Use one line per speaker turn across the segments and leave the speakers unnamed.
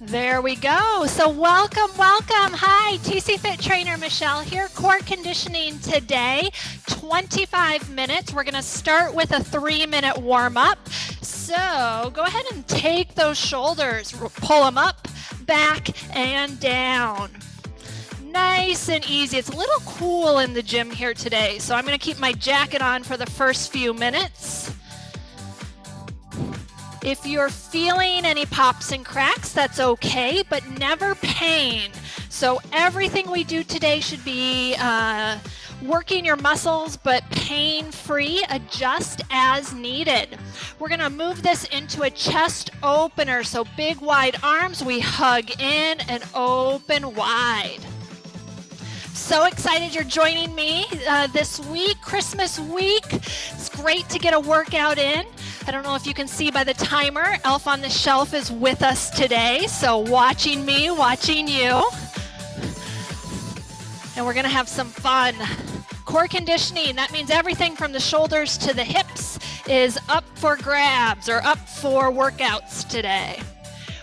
There we go. So welcome. Hi, TC Fit Trainer Michelle here. Core conditioning today, 25 minutes. We're going to start with a 3-minute warm up. So go ahead and take those shoulders, pull them up, back, and down. Nice and easy. It's a little cool in the gym here today, so I'm going to keep my jacket on for the first few minutes. If you're feeling any pops and cracks, that's okay, but never pain. So everything we do today should be working your muscles, but pain-free. Adjust as needed. We're gonna move this into a chest opener. So big wide arms, we hug in and open wide. So excited you're joining me this week, Christmas week. It's great to get a workout in. I don't know if you can see by the timer, Elf on the Shelf is with us today. So watching me, watching you. And we're gonna have some fun. Core conditioning, that means everything from the shoulders to the hips is up for grabs or up for workouts today.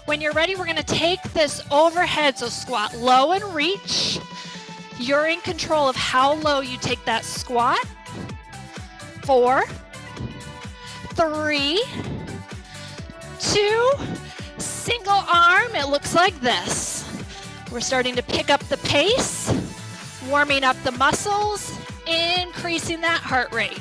When you're ready, we're gonna take this overhead, so squat low and reach. You're in control of how low you take that squat. 4, 3, 2, single arm, it looks like this. We're starting to pick up the pace, warming up the muscles, increasing that heart rate.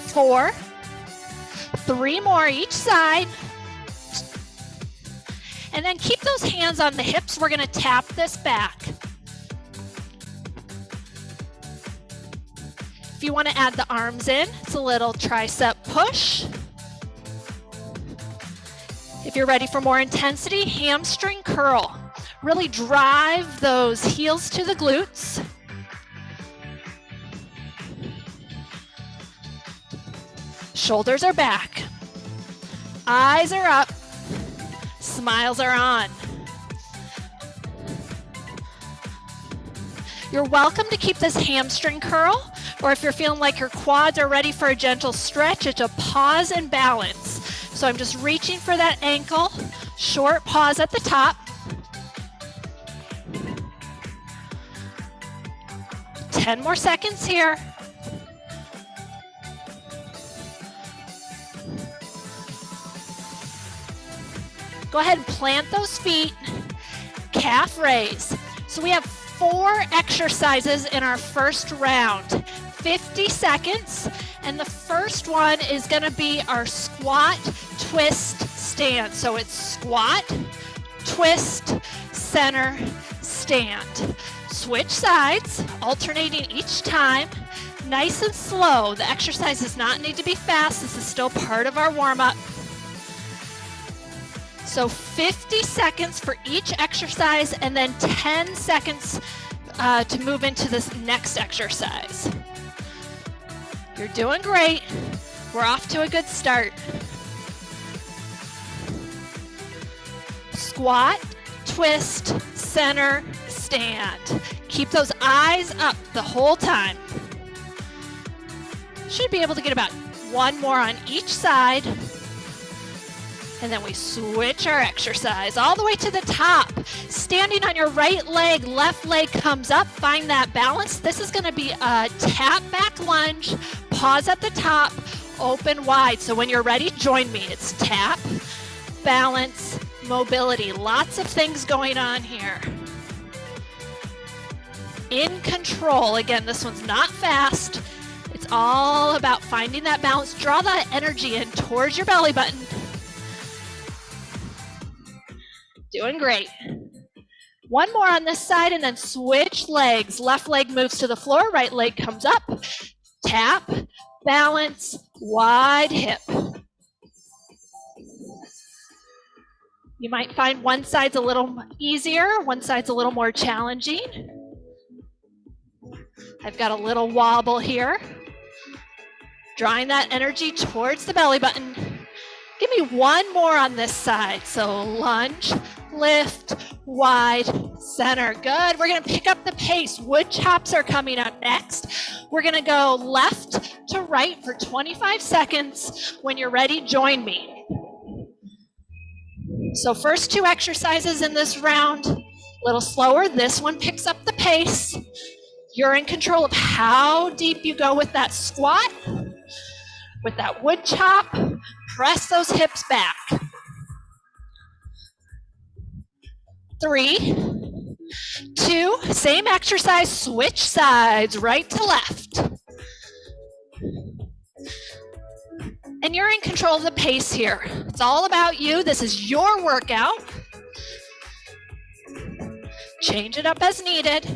Four, 3 more each side. And then keep those hands on the hips. We're gonna tap this back. If you wanna add the arms in, it's a little tricep push. If you're ready for more intensity, hamstring curl. Really drive those heels to the glutes. Shoulders are back. Eyes are up. Smiles are on. You're welcome to keep this hamstring curl, or if you're feeling like your quads are ready for a gentle stretch, it's a pause and balance. So I'm just reaching for that ankle, short pause at the top. 10 more seconds here. Go ahead and plant those feet, calf raise. So we have 4 exercises in our first round, 50 seconds. And the first one is gonna be our squat, twist, stand. So it's squat, twist, center, stand. Switch sides, alternating each time, nice and slow. The exercise does not need to be fast. This is still part of our warm-up. So 50 seconds for each exercise and then 10 seconds to move into this next exercise. You're doing great. We're off to a good start. Squat, twist, center, stand. Keep those eyes up the whole time. Should be able to get about 1 more on each side. And then we switch our exercise all the way to the top. Standing on your right leg, left leg comes up. Find that balance. This is gonna be a tap back lunge, pause at the top, open wide. So when you're ready, join me. It's tap, balance, mobility. Lots of things going on here. In control. Again, this one's not fast. It's all about finding that balance. Draw that energy in towards your belly button. Doing great. 1 more on this side and then switch legs. Left leg moves to the floor, right leg comes up. Tap, balance, wide hip. You might find one side's a little easier, one side's a little more challenging. I've got a little wobble here. Drawing that energy towards the belly button. Give me 1 more on this side. So lunge, lift, wide, center. Good. We're going to pick up the pace. Wood chops are coming up next. We're going to go left to to right for 25 seconds. When you're ready, join me. So first 2 exercises in this round, a little slower. This one picks up the pace. You're in control of how deep you go with that squat. With that wood chop, press those hips back. 3, 2, same exercise, switch sides, right to left. And you're in control of the pace here. It's all about you. This is your workout. Change it up as needed.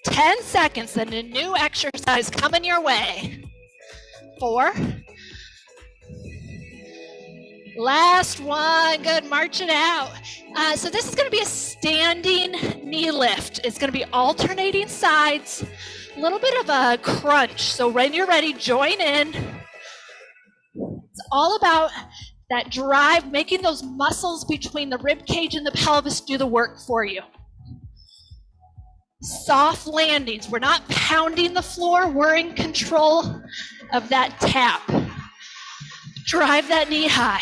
10 seconds, then a new exercise coming your way. 4. Last one, good, march it out. So this is gonna be a standing knee lift. It's gonna be alternating sides, a little bit of a crunch. So when you're ready, join in. It's all about that drive, making those muscles between the rib cage and the pelvis do the work for you. Soft landings, we're not pounding the floor, we're in control of that tap. Drive that knee high.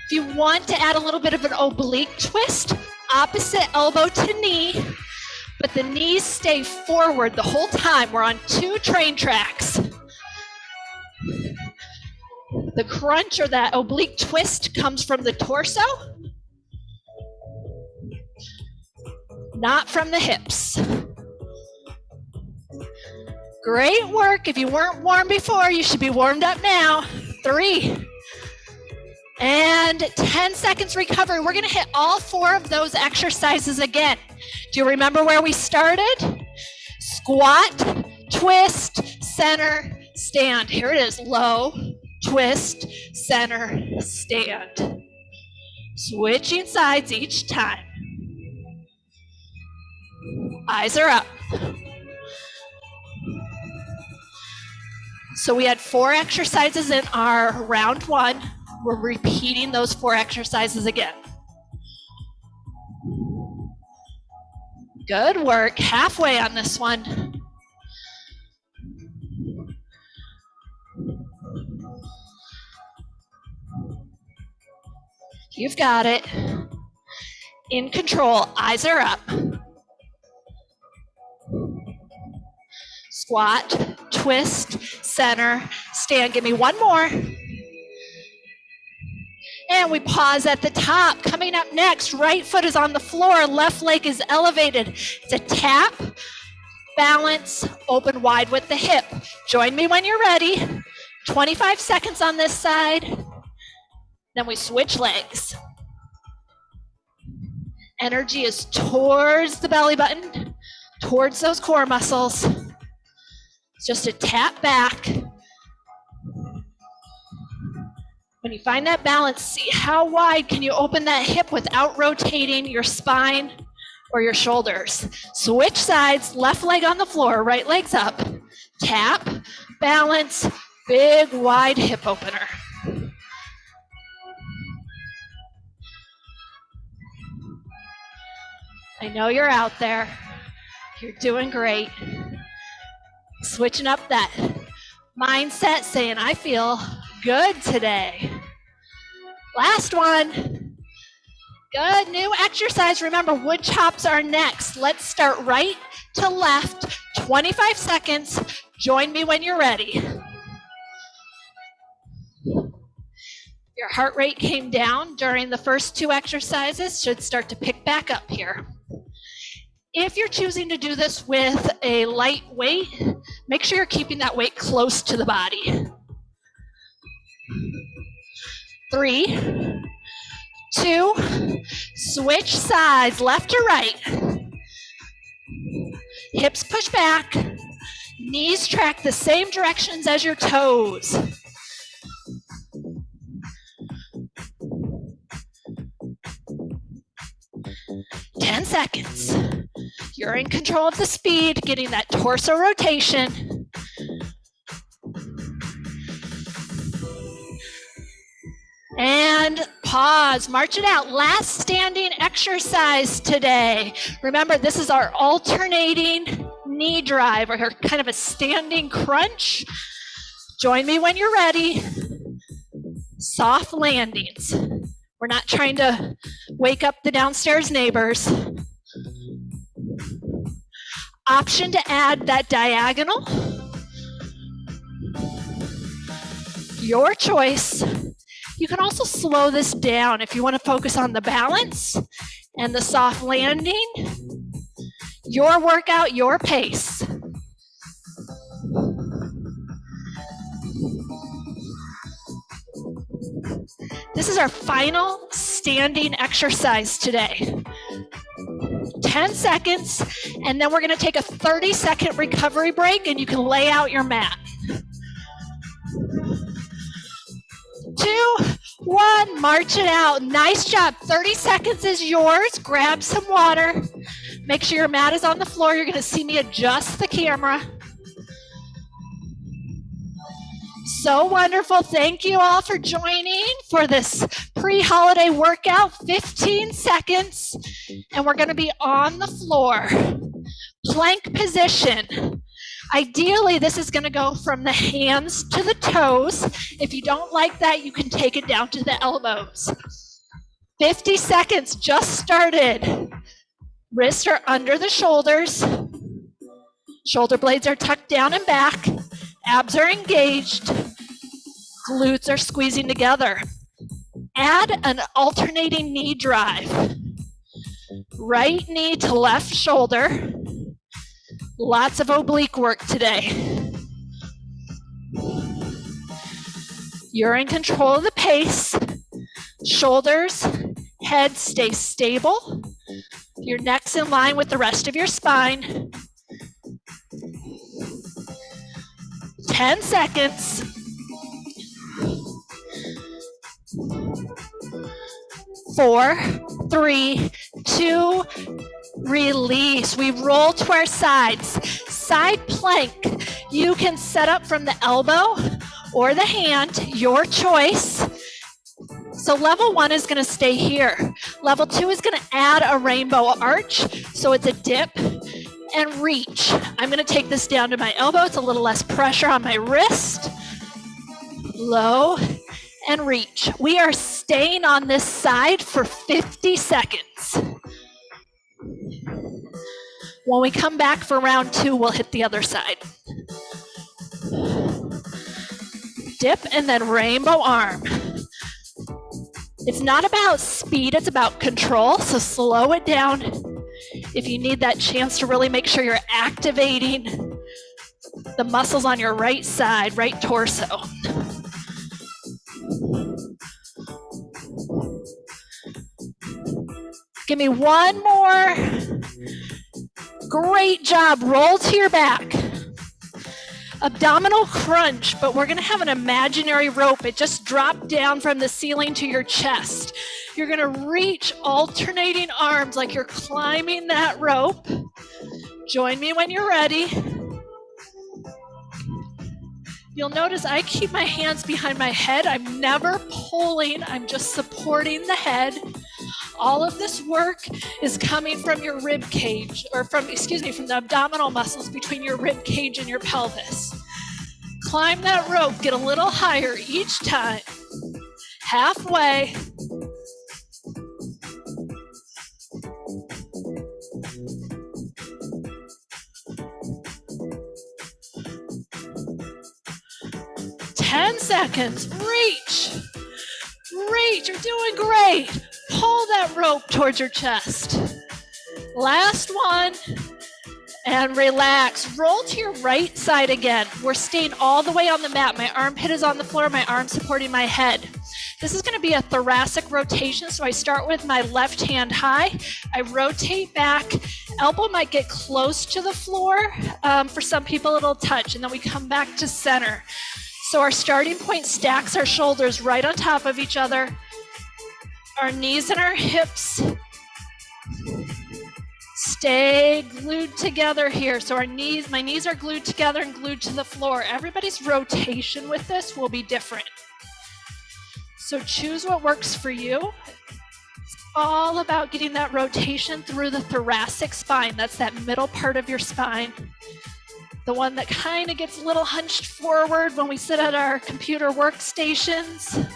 If you want to add a little bit of an oblique twist, opposite elbow to knee, but the knees stay forward the whole time. We're on 2 train tracks. The crunch or that oblique twist comes from the torso, not from the hips. Great work. If you weren't warm before, you should be warmed up now. 3. And 10 seconds recovery. We're gonna hit all 4 of those exercises again. Do you remember where we started? Squat, twist, center, stand. Here it is, low, twist, center, stand. Switching sides each time. Eyes are up. So we had 4 exercises in our round 1. We're repeating those 4 exercises again. Good work, halfway on this one. You've got it. In control, eyes are up. Squat, twist, center, stand. Give me one more. And we pause at the top. Coming up next, right foot is on the floor, left leg is elevated. It's a tap, balance, open wide with the hip. Join me when you're ready. 25 seconds on this side. Then we switch legs. Energy is towards the belly button, towards those core muscles. It's just a tap back. When you find that balance, see how wide can you open that hip without rotating your spine or your shoulders. Switch sides, left leg on the floor, right leg's up. Tap, balance, big wide hip opener. I know you're out there. You're doing great. Switching up that mindset, saying, I feel good today. Last one. Good, new exercise. Remember, wood chops are next. Let's start right to left, 25 seconds. Join me when you're ready. Your heart rate came down during the first 2 exercises, should start to pick back up here. If you're choosing to do this with a light weight, make sure you're keeping that weight close to the body. 3, 2, switch sides, left to right. Hips push back, knees track the same directions as your toes. Ten seconds. You're in control of the speed, getting that torso rotation. And pause, march it out. Last standing exercise today. Remember, this is our alternating knee drive or kind of a standing crunch. Join me when you're ready. Soft landings. We're not trying to wake up the downstairs neighbors. Option to add that diagonal. Your choice. You can also slow this down if you want to focus on the balance and the soft landing. Your workout, your pace. This is our final standing exercise today. 10 seconds, and then we're going to take a 30-second recovery break, and you can lay out your mat. 2, 1, march it out. Nice job. 30 seconds is yours. Grab some water. Make sure your mat is on the floor. You're going to see me adjust the camera. So wonderful. Thank you all for joining for this pre-holiday workout. 15 seconds, and we're going to be on the floor. Plank position. Ideally, this is going to go from the hands to the toes. If you don't like that, you can take it down to the elbows. 50 seconds just started. Wrists are under the shoulders. Shoulder blades are tucked down and back. Abs are engaged. Glutes are squeezing together. Add an alternating knee drive. Right knee to left shoulder. Lots of oblique work today. You're in control of the pace. Shoulders, head stay stable. Your neck's in line with the rest of your spine. 10 seconds. 4, 3, 2, release. We roll to our sides. Side plank. You can set up from the elbow or the hand, your choice. So level 1 is going to stay here. Level 2 is going to add a rainbow arch. So it's a dip and reach. I'm going to take this down to my elbow. It's a little less pressure on my wrist. Low and reach. We are staying on this side for 50 seconds. When we come back for round 2, we'll hit the other side. Dip and then rainbow arm. It's not about speed, it's about control, so slow it down if you need that chance to really make sure you're activating the muscles on your right side, right torso. Give me one more. Great job. Roll to your back. Abdominal crunch, but we're going to have an imaginary rope. It just dropped down from the ceiling to your chest. You're going to reach alternating arms like you're climbing that rope. Join me when you're ready. You'll notice I keep my hands behind my head. I'm never pulling. I'm just supporting the head. All of this work is coming from your rib cage, or from the abdominal muscles between your rib cage and your pelvis. Climb that rope, get a little higher each time. Halfway. Ten seconds. Reach. Reach. You're doing great. Pull that rope towards your chest. Last one. And relax. Roll to your right side again. We're staying all the way on the mat. My armpit is on the floor, my arm supporting my head. This is going to be a thoracic rotation, so I start with my left hand high. I rotate back. Elbow might get close to the floor. For some people, it'll touch, and then we come back to center. So our starting point stacks our shoulders right on top of each other. Our knees and our hips stay glued together here. So my knees are glued together and glued to the floor. Everybody's rotation with this will be different. So choose what works for you. all about getting that rotation through the thoracic spine. That's that middle part of your spine. The one that kind of gets a little hunched forward when we sit at our computer workstations.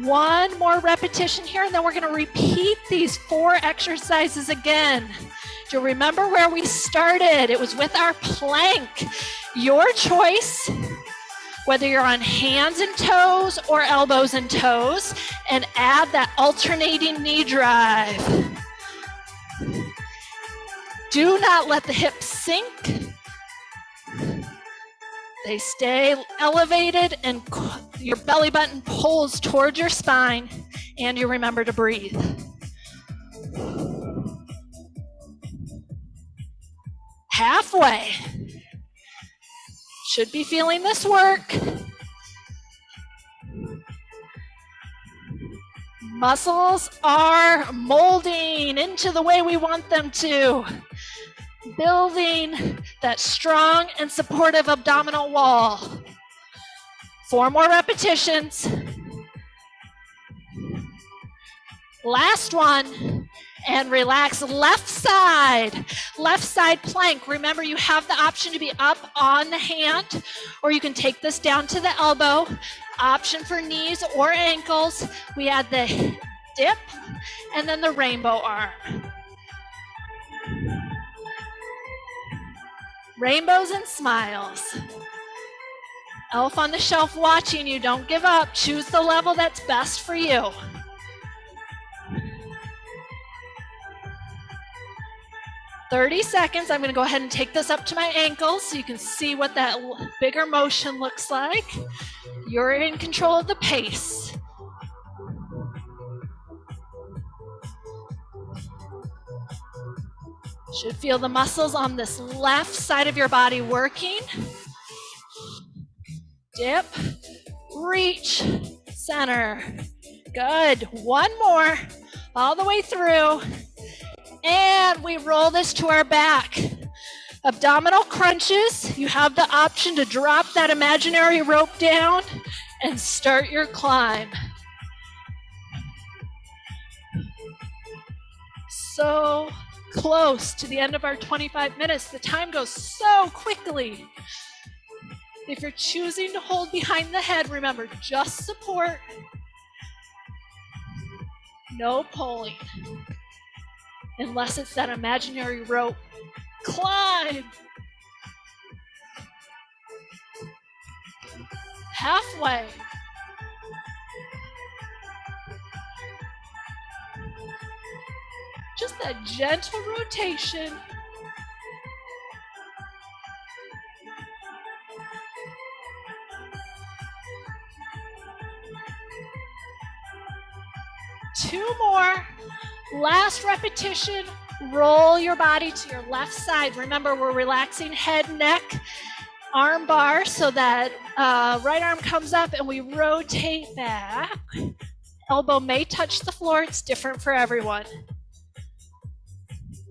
One more repetition here, and then we're going to repeat these 4 exercises again. Do you remember where we started? It was with our plank. Your choice, whether you're on hands and toes or elbows and toes, and add that alternating knee drive. Do not let the hips sink. They stay elevated and your belly button pulls towards your spine, and you remember to breathe. Halfway. Should be feeling this work. Muscles are molding into the way we want them to. Building that strong and supportive abdominal wall. 4 more repetitions. Last one. And relax. Left side plank. Remember, you have the option to be up on the hand, or you can take this down to the elbow. Option for knees or ankles. We add the dip and then the rainbow arm. Rainbows and smiles. Elf on the shelf watching you. Don't give up. Choose the level that's best for you. "30 seconds. I'm going to go ahead and take this up to my ankles so you can see what that bigger motion looks like. You're in control of the pace. Should feel the muscles on this left side of your body working. Dip, reach, center. Good. One more, all the way through. And we roll this to our back. Abdominal crunches. You have the option to drop that imaginary rope down and start your climb. So close to the end of our 25 minutes. The time goes so quickly. If you're choosing to hold behind the head, remember, just support. No pulling. Unless it's that imaginary rope. Climb. Halfway. Just that gentle rotation. Two more. Last repetition. Roll your body to your left side. Remember, we're relaxing head, neck, arm bar so that right arm comes up and we rotate back. Elbow may touch the floor. It's different for everyone.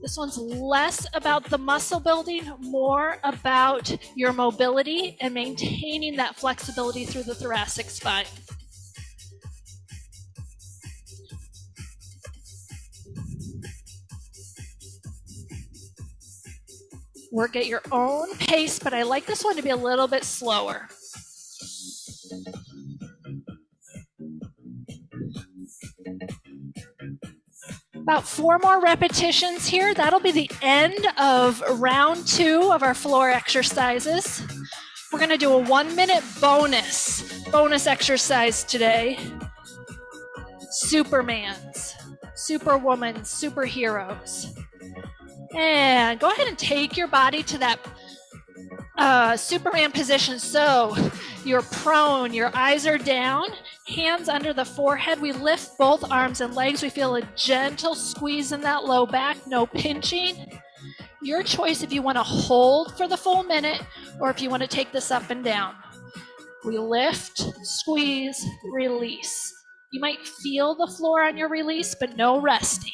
This one's less about the muscle building, more about your mobility and maintaining that flexibility through the thoracic spine. Work at your own pace, but I like this one to be a little bit slower. About 4 more repetitions here. That'll be the end of round 2 of our floor exercises. We're going to do a 1-minute bonus exercise today. Supermans, superwoman, superheroes. And go ahead and take your body to that Superman position. So you're prone, your eyes are down, hands under the forehead. We lift both arms and legs. We feel a gentle squeeze in that low back, no pinching. Your choice if you want to hold for the full minute or if you want to take this up and down. We lift, squeeze, release. You might feel the floor on your release, but no resting.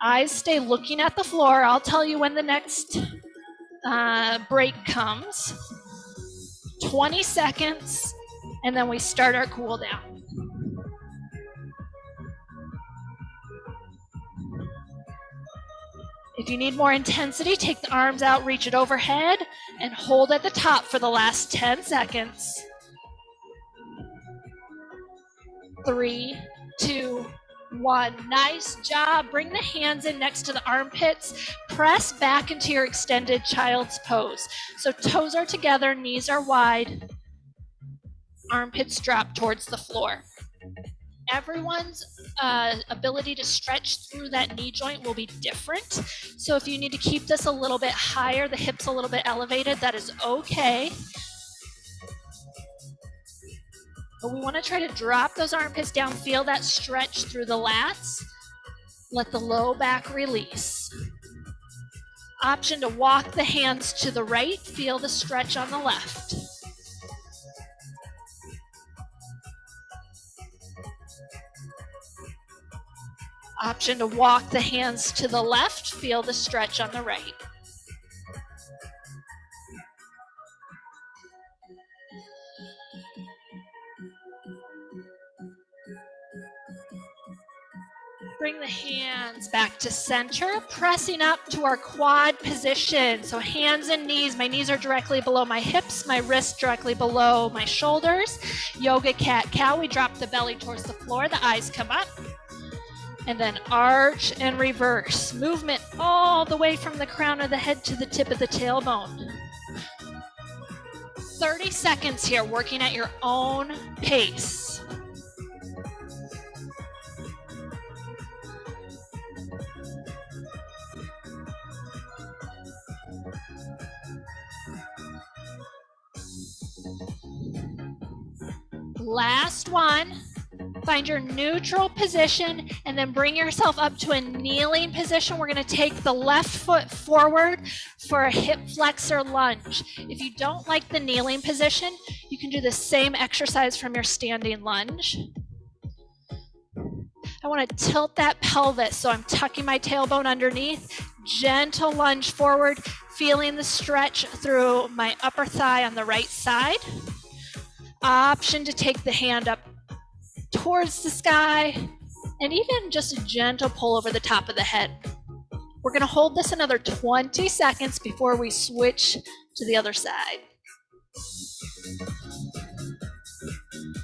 Eyes stay looking at the floor. I'll tell you when the next break comes. 20 seconds, and then we start our cool down. If you need more intensity, take the arms out, reach it overhead, and hold at the top for the last 10 seconds. 3, 2, 1. Nice job. Bring the hands in next to the armpits. Press back into your extended child's pose. So toes are together, knees are wide, armpits drop towards the floor. Everyone's ability to stretch through that knee joint will be different. So if you need to keep this a little bit higher, the hips a little bit elevated, that is okay. But we want to try to drop those armpits down, feel that stretch through the lats. Let the low back release. Option to walk the hands to the right, feel the stretch on the left. Option to walk the hands to the left, feel the stretch on the right. Bring the hands back to center, pressing up to our quad position. So hands and knees, my knees are directly below my hips, my wrists directly below my shoulders. Yoga cat-cow, we drop the belly towards the floor, the eyes come up. And then arch and reverse. Movement all the way from the crown of the head to the tip of the tailbone. 30 seconds here, working at your own pace. Last one. Find your neutral position and then bring yourself up to a kneeling position. We're going to take the left foot forward for a hip flexor lunge. If you don't like the kneeling position, you can do the same exercise from your standing lunge. I want to tilt that pelvis, so I'm tucking my tailbone underneath. Gentle lunge forward, feeling the stretch through my upper thigh on the right side. Option to take the hand up towards the sky, and even just a gentle pull over the top of the head. We're going to hold this another 20 seconds before we switch to the other side.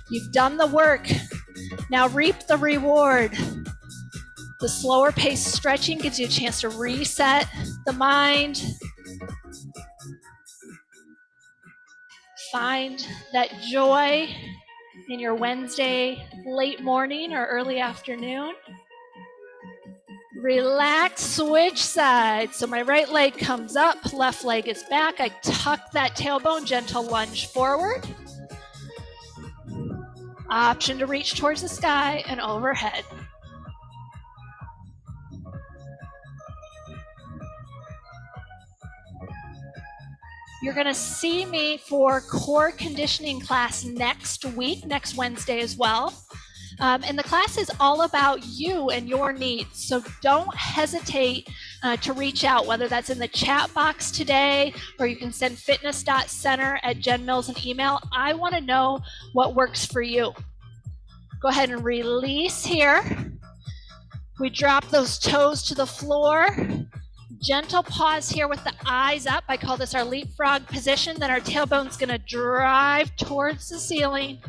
You've done the work. Now reap the reward. The slower pace stretching gives you a chance to reset the mind. Find that joy in your Wednesday late morning or early afternoon. Relax, switch sides. So my right leg comes up, left leg is back. I tuck that tailbone, gentle lunge forward. Option to reach towards the sky and overhead. You're going to see me for core conditioning class next week, next Wednesday as well. And the class is all about you and your needs. So don't hesitate to reach out, whether that's in the chat box today, or you can send fitness.center@Jen Mills an email. I want to know what works for you. Go ahead and release here. We drop those toes to the floor. Gentle pause here with the eyes up. I call this our leapfrog position. Then our tailbone's going to drive towards the ceiling,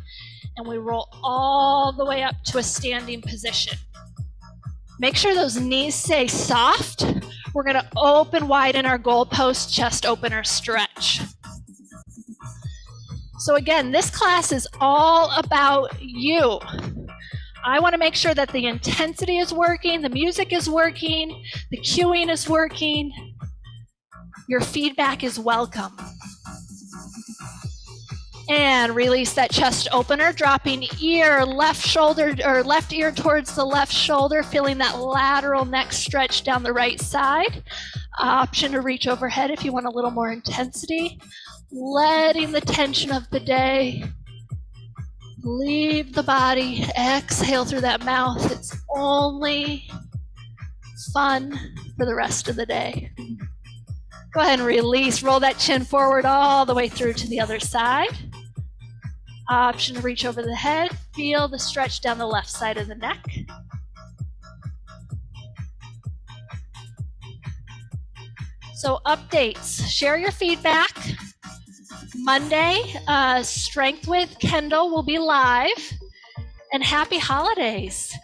and we roll all the way up to a standing position. Make sure those knees stay soft. We're going to open wide in our goalpost, chest opener stretch. So again, this class is all about you. I want to make sure that the intensity is working, the music is working, the cueing is working. Your feedback is welcome. And release that chest opener, dropping ear, left shoulder, or left ear towards the left shoulder, feeling that lateral neck stretch down the right side. Option to reach overhead if you want a little more intensity. Letting the tension of the day leave the body. Exhale through that mouth. It's only fun for the rest of the day. Go ahead and release. Roll that chin forward all the way through to the other side. Option to reach over the head. Feel the stretch down the left side of the neck. So updates, share your feedback. Monday, Strength with Kendall will be live. And happy holidays.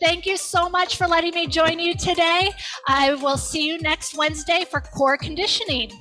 Thank you so much for letting me join you today. I will see you next Wednesday for core conditioning.